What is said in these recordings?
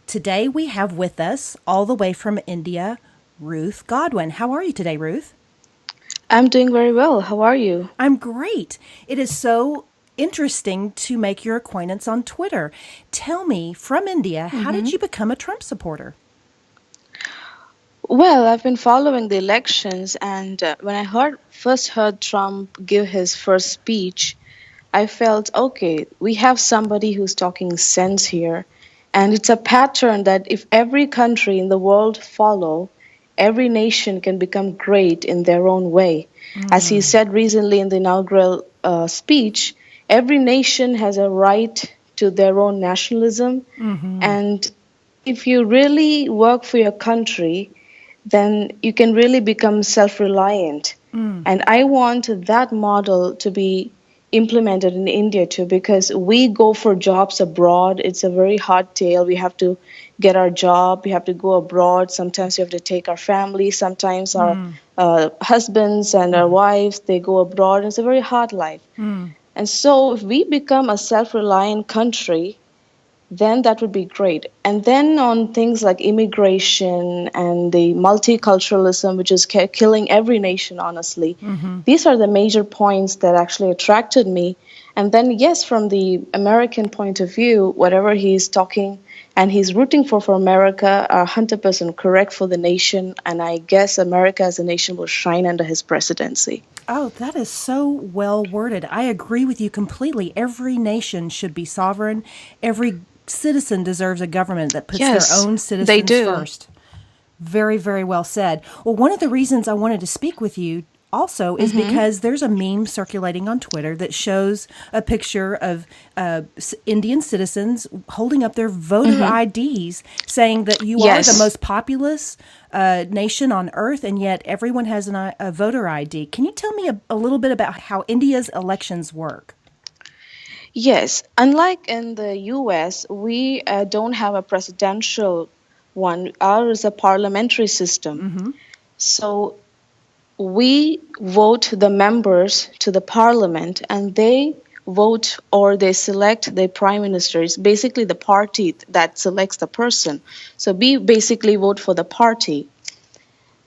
Today we have with us, all the way from India, Ruth Godwin. How are you today, Ruth? I'm doing very well. How are you? I'm great. It is so interesting to make your acquaintance on Twitter. Tell me, from India, how did hmm you become a Trump supporter? Well, I've been following the elections, and when I first heard Trump give his first speech, I felt okay. We have somebody who's talking sense here, and it's a pattern that if every country in the world follow, every nation can become great in their own way. As he said recently in the inaugural speech, every nation has a right to their own nationalism, and if you really work for your country, then you can really become self reliant. And I want that model to be implemented in India too, because we go for jobs abroad. It's a very hard tale. We have to get our job, we have to go abroad. Sometimes we have to take our family, sometimes our husbands and our wives, they go abroad. It's a very hard life. And so if we become a self reliant country, then that would be great. And then on things like immigration and the multiculturalism, which is killing every nation, honestly, these are the major points that actually attracted me. And then, yes, from the American point of view, whatever he's talking and he's rooting for America are 100% correct for the nation. And I guess America as a nation will shine under his presidency. Oh, that is so well worded. I agree with you completely. Every nation should be sovereign. Every citizen deserves a government that puts their Yes, own they citizens do. first. Very, very well said. Well, one of the reasons I wanted to speak with you also is hmm because there's a meme circulating on Twitter that shows a picture of Indian citizens holding up their voter hmm IDs saying that you are the Yes. most populous nation on earth, and yet everyone has a voter ID. Can you tell me a little bit about how India's elections work? Yes, unlike in the US, we don't have a presidential one. Ours is a parliamentary system. So we vote the members to the parliament and they vote or they select the prime minister. It's basically the party that selects the person. So we basically vote for the party.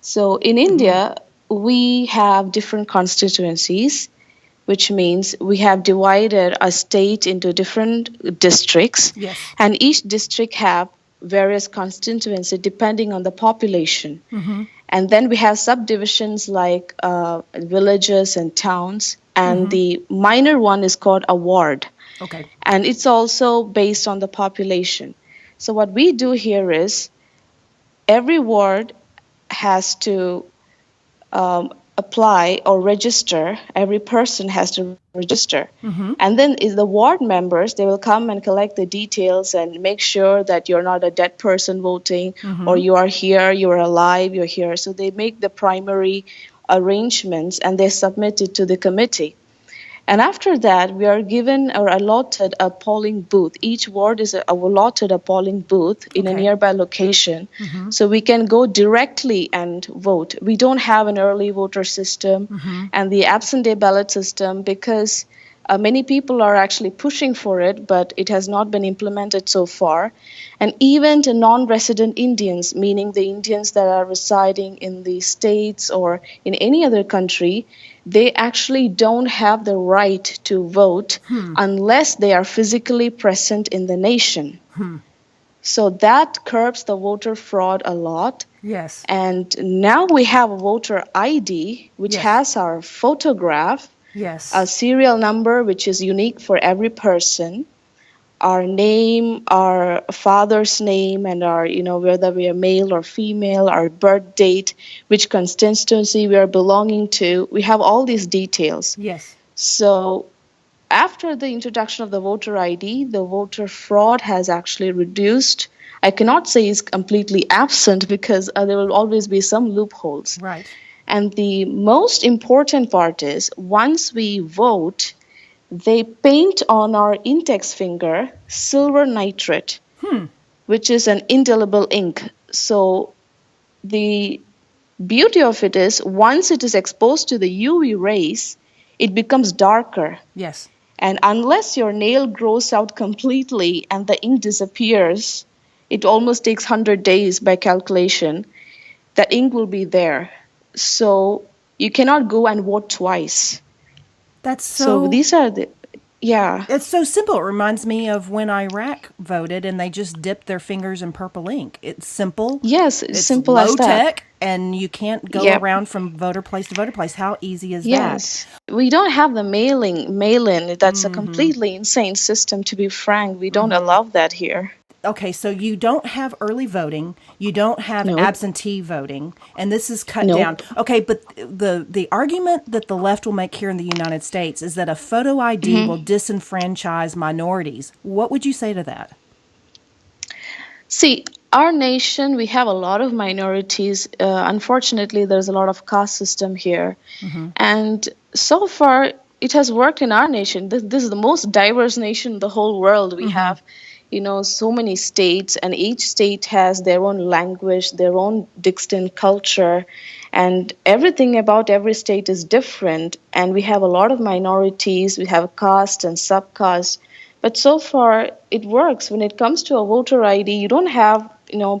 So in India, we have different constituencies, which means we have divided a state into different districts, Yes. and each district have various constituencies depending on the population. And then we have subdivisions like villages and towns, and the minor one is called a ward, Okay. and it's also based on the population. So what we do here is every ward has to apply or register. Every person has to register. And then is the ward members, they will come and collect the details and make sure that you're not a dead person voting or you are here, you're alive, you're here. So they make the primary arrangements and they submit it to the committee. And after that, we are given or allotted a polling booth. Each ward is allotted a polling booth in a Okay. nearby location. So we can go directly and vote. We don't have an early voter system and the absentee ballot system because many people are actually pushing for it, but it has not been implemented so far. And even to non resident Indians, meaning the Indians that are residing in the states or in any other country, they actually don't have the right to vote unless they are physically present in the nation. So that curbs the voter fraud a lot. Yes. And now we have a voter ID, which Yes. has our photograph, Yes. a serial number, which is unique for every person, our name, our father's name, and our, whether we are male or female, our birth date, which constituency we are belonging to. We have all these details. Yes. So after the introduction of the voter ID, the voter fraud has actually reduced. I cannot say it's completely absent because there will always be some loopholes. Right. And the most important part is once we vote, they paint on our index finger silver nitrate, which is an indelible ink. So the beauty of it is once it is exposed to the UV rays, it becomes darker. Yes. And unless your nail grows out completely and the ink disappears, it almost takes 100 days by calculation, that ink will be there. So you cannot go and vote twice. That's So so these are the, yeah. it's so simple. It reminds me of when Iraq voted and they just dipped their fingers in purple ink. It's simple. Yes, it's It's simple as low that. tech and you can't go Yep. around from voter place to voter place. How easy is that? Yes. We don't have the mail-in. That's a completely insane system, to be frank. We don't allow that here. Okay, so you don't have early voting, you don't have Nope. absentee voting, and this is cut Nope. down. Okay, but the argument that the left will make here in the United States is that a photo ID will disenfranchise minorities. What would you say to that? See, our nation, we have a lot of minorities. Unfortunately, there's a lot of caste system here. And so far, it has worked in our nation. This is the most diverse nation in the whole world. We have, so many states, and each state has their own language, their own distinct culture, and everything about every state is different. And we have a lot of minorities. We have caste and subcaste. But so far, it works. When it comes to a voter ID, you don't have,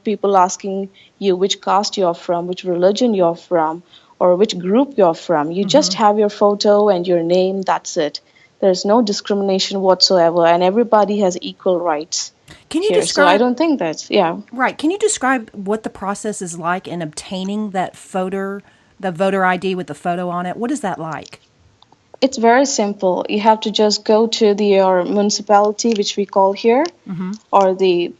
people asking you which caste you're from, which religion you're from, or which group you're from. You just have your photo and your name. That's it. There's no discrimination whatsoever, and everybody has equal rights Can you here. So I describe don't think that's, yeah. right? Can you describe what the process is like in obtaining the voter ID with the photo on it? What is that like? It's very simple. You have to just go to your municipality, which we call here, or the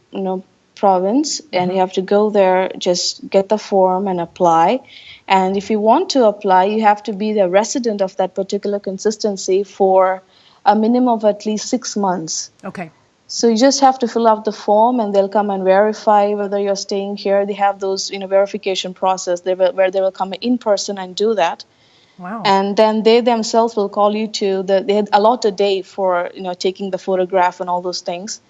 province, and you have to go there, just get the form and apply. And if you want to apply, you have to be the resident of that particular consistency for a minimum of at least 6 months. Okay. So you just have to fill out the form, and they'll come and verify whether you're staying here. They have those verification process where they will come in person and do that. Wow. And then they themselves will call you to they allot a day for taking the photograph and all those things.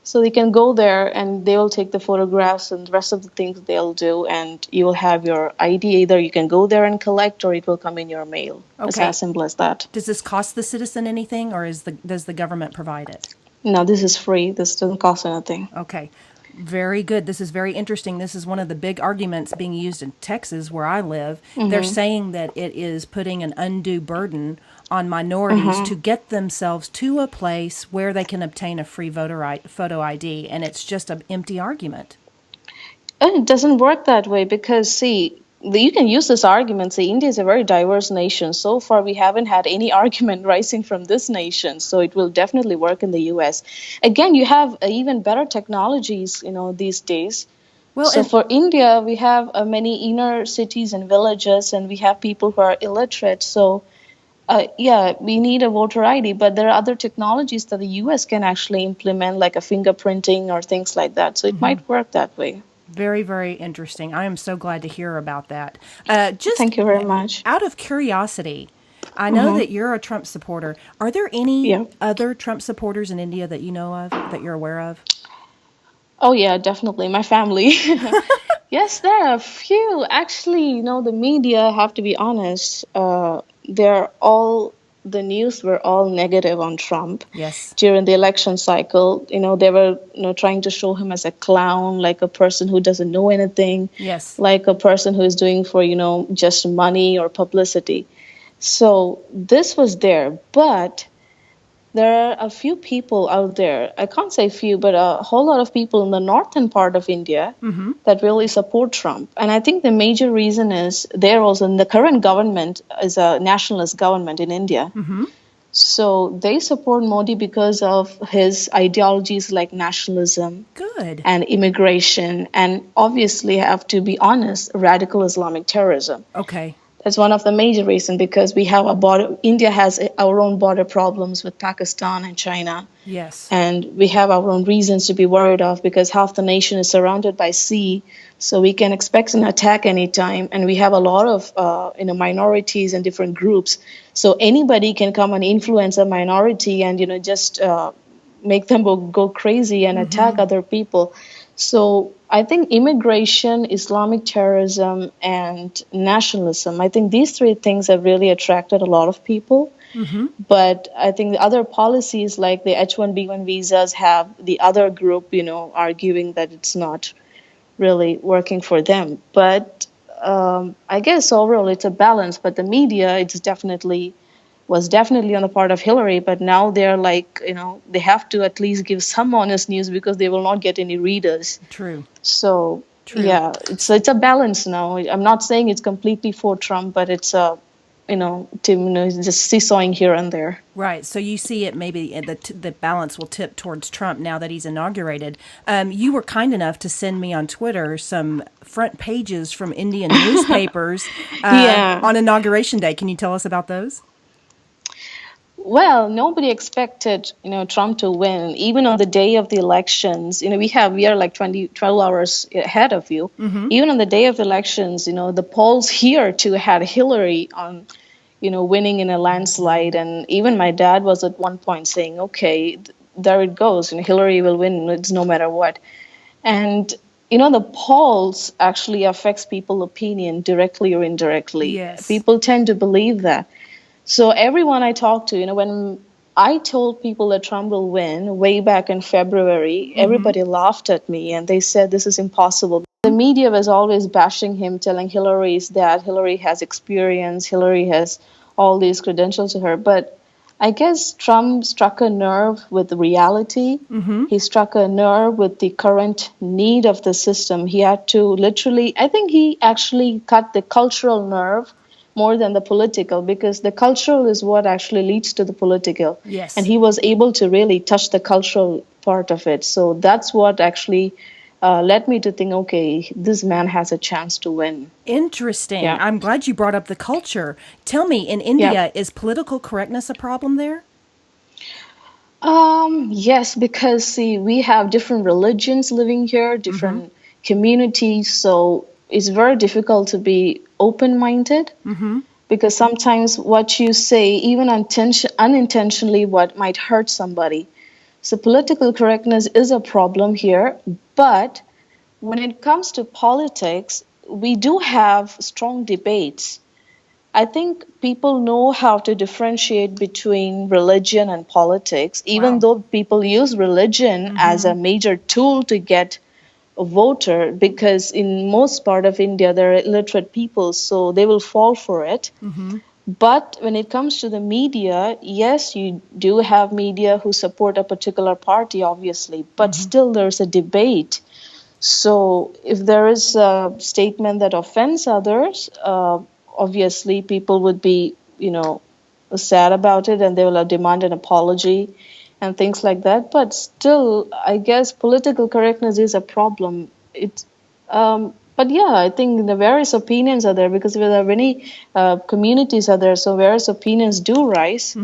So you can go there and they will take the photographs, and the rest of the things they'll do, and you will have your ID. Either you can go there and collect, or it will come in your mail. It's Okay. as simple as that. Does this cost the citizen anything, or does the government provide it? No, this is free. This doesn't cost anything. Okay. Very good. This is very interesting. This is one of the big arguments being used in Texas, where I live. They're saying that it is putting an undue burden on minorities to get themselves to a place where they can obtain a free photo ID, and it's just an empty argument. And it doesn't work that way because, see, you can use this argument. See, India is a very diverse nation. So far, we haven't had any argument rising from this nation. So it will definitely work in the U.S. Again, you have even better technologies, these days. Well, So and for India, we have many inner cities and villages, and we have people who are illiterate. So, yeah, we need a voter ID, but there are other technologies that the U.S. can actually implement, like a fingerprinting or things like that. So it might work that way. very, very interesting. I am so glad to hear about that. Just Thank you very much. out of curiosity, I know that you're a Trump supporter. Are there any Yeah. other Trump supporters in India that you know of, that you're aware of? Oh, yeah, definitely. My family. Yes, there are a few. Actually, the media, have to be honest, the news were all negative on Trump Yes. during the election cycle. They were trying to show him as a clown, like a person who doesn't know anything, Yes. like a person who is doing for, just money or publicity. So this was there, but there are a few people out there. I can't say few, but a whole lot of people in the northern part of India that really support Trump. And I think the major reason is there also in the current government is a nationalist government in India. So they support Modi because of his ideologies like nationalism Good. and immigration, and obviously, have to be honest, radical Islamic terrorism. Okay. That's one of the major reasons, because we have India has our own border problems with Pakistan and China. Yes. And we have our own reasons to be worried of, because half the nation is surrounded by sea. So we can expect an attack anytime. And we have a lot of minorities and different groups. So anybody can come and influence a minority and, just make them go crazy and attack other people. So I think immigration, Islamic terrorism, and nationalism, I think these three things have really attracted a lot of people. But I think the other policies like the H-1B1 visas have the other group, arguing that it's not really working for them. But I guess overall it's a balance. But the media, was definitely on the part of Hillary. But now they're like, they have to at least give some honest news because they will not get any readers. True. So True. yeah, it's a balance now. I'm not saying it's completely for Trump, but it's just seesawing here and there. Right. So you see it maybe the balance will tip towards Trump now that he's inaugurated. You were kind enough to send me on Twitter some front pages from Indian newspapers on Inauguration Day. Can you tell us about those? Well, nobody expected, Trump to win. Even on the day of the elections, we are like 12 hours ahead of you. Even on the day of elections, the polls here too had Hillary on, winning in a landslide. And even my dad was at one point saying, okay, there it goes. Hillary will win. It's no matter what. And, the polls actually affects people's opinion directly or indirectly. Yes. People tend to believe that. So everyone I talked to, when I told people that Trump will win way back in February, everybody laughed at me and they said this is impossible. The media was always bashing him, telling Hillary has experience, Hillary has all these credentials to her. But I guess Trump struck a nerve with reality. He struck a nerve with the current need of the system. He had to I think he actually cut the cultural nerve more than the political, because the cultural is what actually leads to the political. Yes. And he was able to really touch the cultural part of it. So that's what actually led me to think, okay, this man has a chance to win. Interesting. Yeah. I'm glad you brought up the culture. Tell me, in India, is political correctness a problem there? Yes, because see, we have different religions living here, different communities. So it's very difficult to be open-minded because sometimes what you say, even unintentionally, what might hurt somebody. So political correctness is a problem here, but when it comes to politics, we do have strong debates. I think people know how to differentiate between religion and politics, even though people use religion as a major tool to get a voter, because in most part of India there are illiterate people, so they will fall for it. But when it comes to the media, yes, you do have media who support a particular party, obviously, but still there's a debate. So if there is a statement that offends others, obviously people would be, sad about it and they will demand an apology and things like that. But still, I guess political correctness is a problem. But yeah, I think the various opinions are there because there are many communities are there, so various opinions do rise.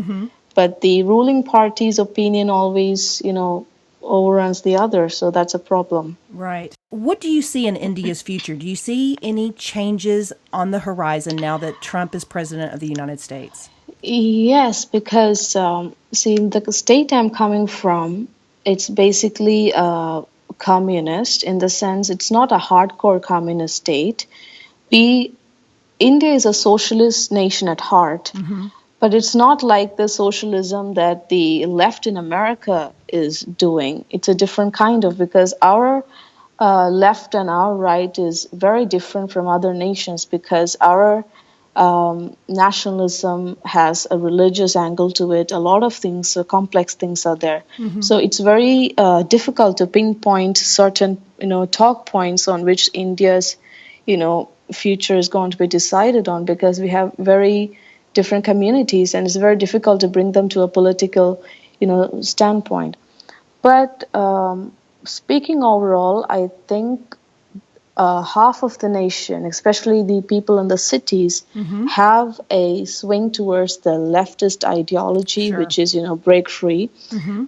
But the ruling party's opinion always, overruns the other, so that's a problem. Right. What do you see in India's future? Do you see any changes on the horizon now that Trump is president of the United States? Yes, because see, the state I'm coming from, it's basically communist in the sense it's not a hardcore communist state. India is a socialist nation at heart, but it's not like the socialism that the left in America is doing. It's a different kind of, because our left and our right is very different from other nations, because our nationalism has a religious angle to it. A lot of things, complex things are there. So it's very difficult to pinpoint certain, talk points on which India's, future is going to be decided on, because we have very different communities and it's very difficult to bring them to a political, standpoint. But speaking overall, I think half of the nation, especially the people in the cities, have a swing towards the leftist ideology, which is, break free.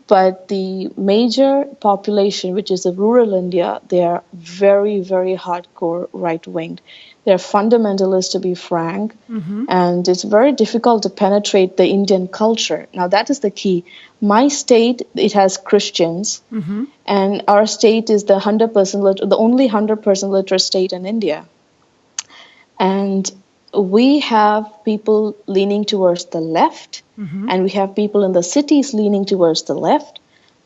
But the major population, which is the rural India, they are very, very hardcore right-winged. They're fundamentalists, to be frank, and it's very difficult to penetrate the Indian culture. Now, that is the key. My state, it has Christians, and our state is the only 100% literate state in India. And we have people leaning towards the left, and we have people in the cities leaning towards the left.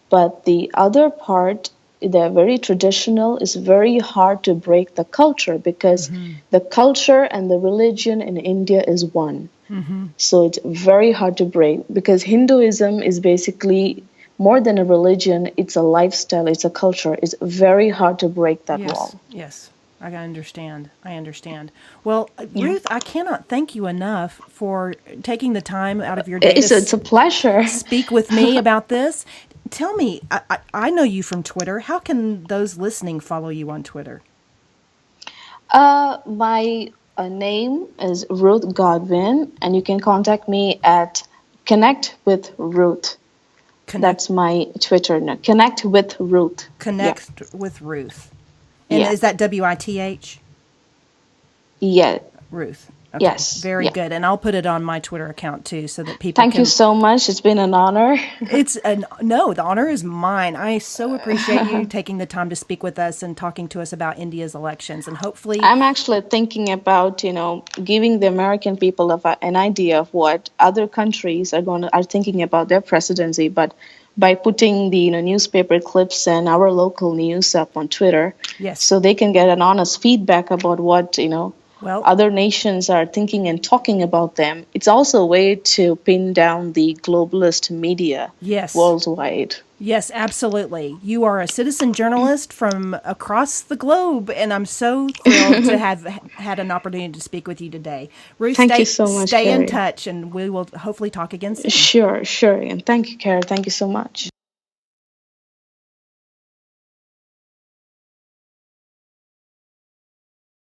But the other part, they're very traditional, is very hard to break the culture because the culture and the religion in India is one. So it's very hard to break because Hinduism is basically more than a religion, it's a lifestyle, it's a culture. It's very hard to break that wall. Yes. I understand. I understand. Well, Ruth, I cannot thank you enough for taking the time out of your day It's a pleasure. speak with me about this. Tell me, I know you from Twitter. How can those listening follow you on Twitter? My name is Ruth Godwin, and you can contact me at Connect with Ruth. That's my Twitter. No, Connect with Ruth. Connect with Ruth. And Yeah. is that WITH? Yeah. Ruth. Okay. Yes. Very Yeah. good. And I'll put it on my Twitter account too so that people Thank can. you so much. It's been an honor. No, the honor is mine. I so appreciate you taking the time to speak with us and talking to us about India's elections, and hopefully I'm actually thinking about, giving the American people an idea of what other countries are thinking about their presidency, but by putting the newspaper clips and our local news up on Twitter, Yes. so they can get an honest feedback about what Well- other nations are thinking and talking about them. It's also a way to pin down the globalist media Yes. worldwide. Yes, absolutely. You are a citizen journalist from across the globe, and I'm so thrilled to have had an opportunity to speak with you today. Ruth, Thank you so much, stay in Carrie. touch, and we will hopefully talk again soon. Sure. And thank you, Kara. Thank you so much.